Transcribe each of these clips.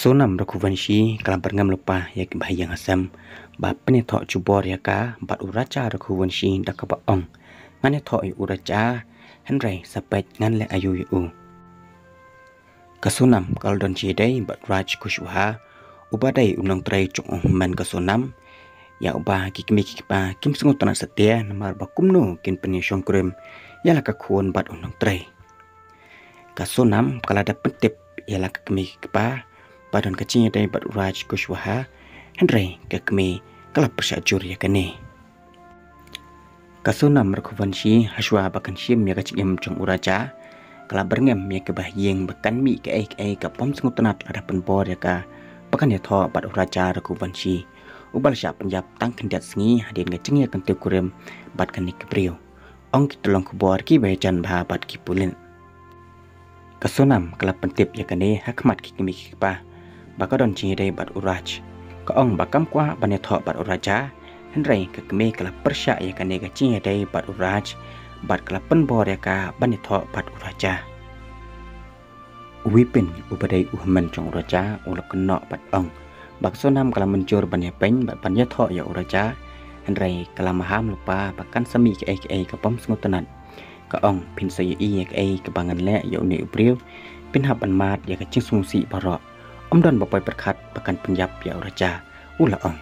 Kasonam Rakuvanshi kalam perngam lupa ya bahayang asam ba penethok jubor ya ka bat uraca Rakuvanshi dakaba ong ngane thok uraca henry sapet ngan le ayu yu Kasonam kal don chidai bat raj kushwa ubadai unang trai chung man kasonam ya ubah kikmi kikpa kim sungut tanah setia namar bakumno kin penyong krem ya laka kuon bat unang trai Kasonam kala da pentip ya laka kikmi kikpa badan kecilnya dari bat raj kushwaha Henry kekmi kalap persajur ya kene Kasonam Rakuvanshi haswa bakan shim ya kacim chung uraja kala berngem ya kebahyeng bakan mi ke ai kapom sengutanat ada penbor ya ka bakan ya tho bat uraja Rakuvanshi ubal sya penjap tang kendat sengi hadin ngeceng ya kenteu kurem bat kanik kebriu ong kitolong kubor ki bajan bah bat kipulin Kasonam kala pentip ya kene hakmat kikmi kikpa bakadon cingidai bat uraj kaong bakam kwa banethok bat uraja henry kekme kala persya ya kane ka cingidai bat uraj bat kala penbor ya ka banethok bat uraja wipin ubadai uhman jong uraja ulak kenok bat ong Kasonam kala mencur banepeng bat banethok ya uraja henry kala maham lupa bakan sami ke ai kapom sengutanat kaong pin sayi ya ke kebangan le ya uni ubriu pin haban mat ya ka cing sungsi barok dan bapai berkat bahkan penjap ya uraja ula ong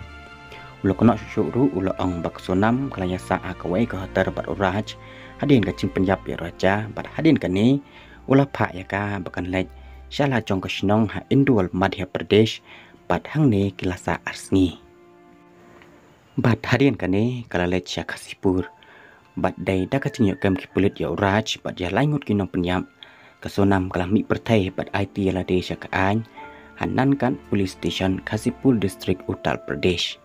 ula kena syuru ula ong Kasonam kalanya sa akawai ke hotel bat uraj hadin ka cing penjap ya uraja bat hadin kani ula pak ya ka bahkan lej syala jong kasnong ha Indul Madhya Pradesh bat hang ne kilasa arsngi bat hadin kani kala lej sya Kasipur bat dai da ka cing ya kam kipulit ya uraj bat ya laingut kinong penjap Kasonam kala mi pertai bat IT la de sya ka an Hanankan Police Station Kasipur District Uttar Pradesh